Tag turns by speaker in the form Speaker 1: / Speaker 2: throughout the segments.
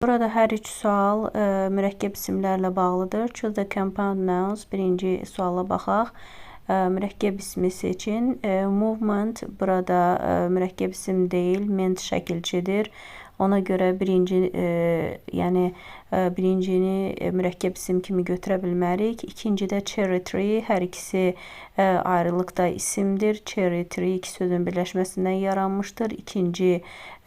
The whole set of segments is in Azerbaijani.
Speaker 1: Burada hər üç sual mürəkkəb isimlərlə bağlıdır. Choose the compound nouns. Birinci suala baxaq. Mürəkkəb ismi seçin. Movement burada mürəkkəb isim deyil, ment şəkilçidir. Ona görə birincini mürəkkəb isim kimi götürə bilmərik. İkincidə cherry tree, hər ikisi ayrılıqda isimdir. Cherry tree iki sözün birləşməsindən yaranmışdır. İkinci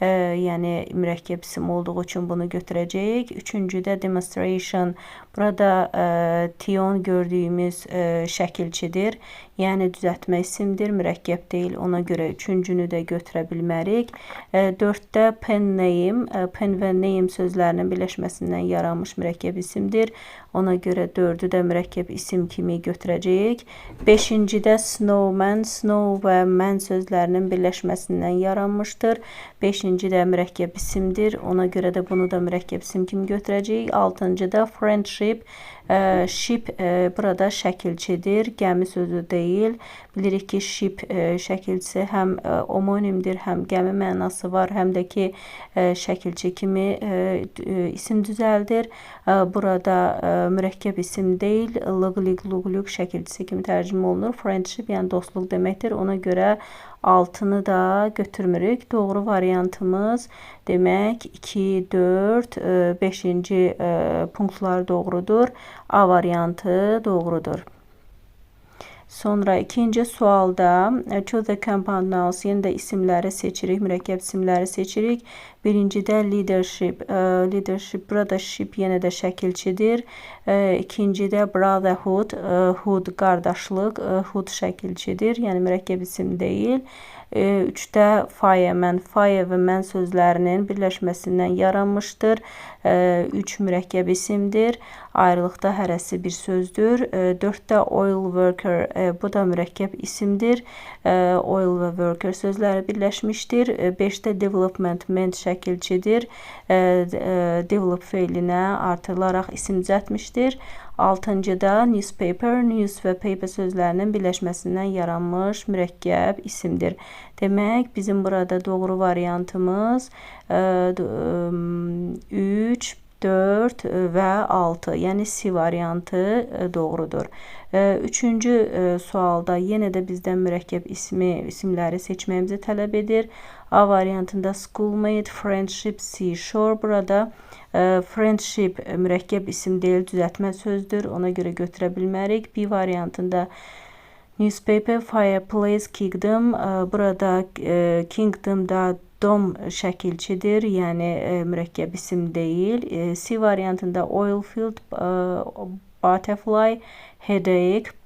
Speaker 1: yəni mürəkkəb isim olduğu üçün bunu götürəcəyik. Üçüncüdə demonstration, burada tion gördüyümüz şəkilçidir. Yəni düzəltmə isimdir, mürəkkəb deyil. Ona görə üçüncünü də götürə bilmərik. Dörddə pen name, pen və name sözlərinin birləşməsindən yaranmış mürəkkəb isimdir. Ona görə dördü də mürəkkəb isim kimi götürəcəyik. Beşincidə snowman, snow və man sözlərinin birləşməsindən yaranmışdır. Beşinci də mürəkkəb isimdir. Ona görə də bunu da mürəkkəb isim kimi götürəcəyik. Altıncıda friendship, ship burada şəkilçidir, gəmi sözü deyil. Bilirik ki, ship şəkilçisi həm homonimdir, həm gəmi mənası var, həm də ki, şəkilçi kimi isim düzəldir. Burada mürəkkəb isim deyil, lığlik, luqluq şəkilçisi kimi tərcümə olunur. Friendship yəni dostluq deməkdir. Ona görə 6-nı da götürmürük. Doğru variantımız demək 2, 4, 5-ci punktlar doğrudur. A variantı doğrudur. Sonra ikinci sualda choose the compound nouns, yenə də isimləri seçirik, mürəkkəb isimləri seçirik. Birincidə leadership, leadership burada ship yenə də şəkilçidir. İkincidə brotherhood, hood qardaşlıq, hood şəkilçidir, yəni mürəkkəb isim deyil. Üçdə fireman, fire və man sözlərinin birləşməsindən yaranmışdır. Üç mürəkkəb isimdir. Ayrılıqda hərəsi bir sözdür. Dörddə oil worker, bu da mürəkkəb isimdir. Oil və worker sözləri birləşmişdir. Beşdə development, ment şəkilçidir. Develop feilinə artırılaraq isim düzəltmişdir. Altıncıda newspaper, news və paper sözlərinin birləşməsindən yaranmış mürəkkəb isimdir. Demək, bizim burada doğru variantımız 3, 4 və 6, yəni C variantı doğrudur. Üçüncü sualda yenə də bizdən mürəkkəb isimləri seçməyimizi tələb edir. A variantında schoolmate, friendship, seashore. Burada friendship mürəkkəb isim deyil, düzəltmə sözdür. Ona görə götürə bilmərik. B variantında newspaper, fireplace, kingdom. Burada kingdomda dom şəkilçidir, yəni mürəkkəb isim deyil. C variantında oil field, butterfly, headache.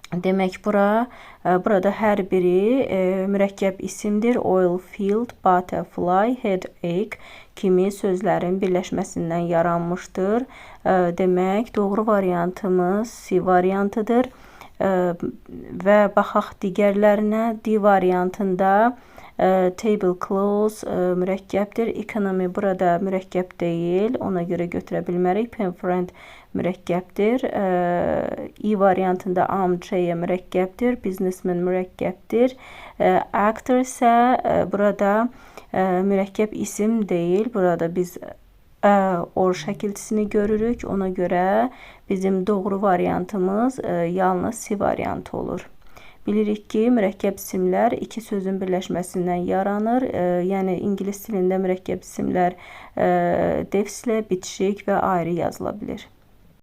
Speaker 1: Demək, burada hər biri mürəkkəb isimdir. Oil field, butterfly, headache kimi sözlərin birləşməsindən yaranmışdır. Demək, doğru variantımız C variantıdır. Və baxaq digərlərinə. D variantında tablecloth mürəkkəbdir. Economy burada mürəkkəb deyil. Ona görə götürə bilmərik. Penfriend mürəkkəbdir. E variantında armchair mürəkkəbdir. Businessman mürəkkəbdir. Actor isə burada mürəkkəb isim deyil. Burada biz or şəkilçisini görürük. Ona görə bizim doğru variantımız yalnız C variantı olur. Bilirik ki, mürəkkəb isimlər iki sözün birləşməsindən yaranır. Yəni ingilis dilində mürəkkəb isimlər defislə, bitişik və ayrı yazıla bilir.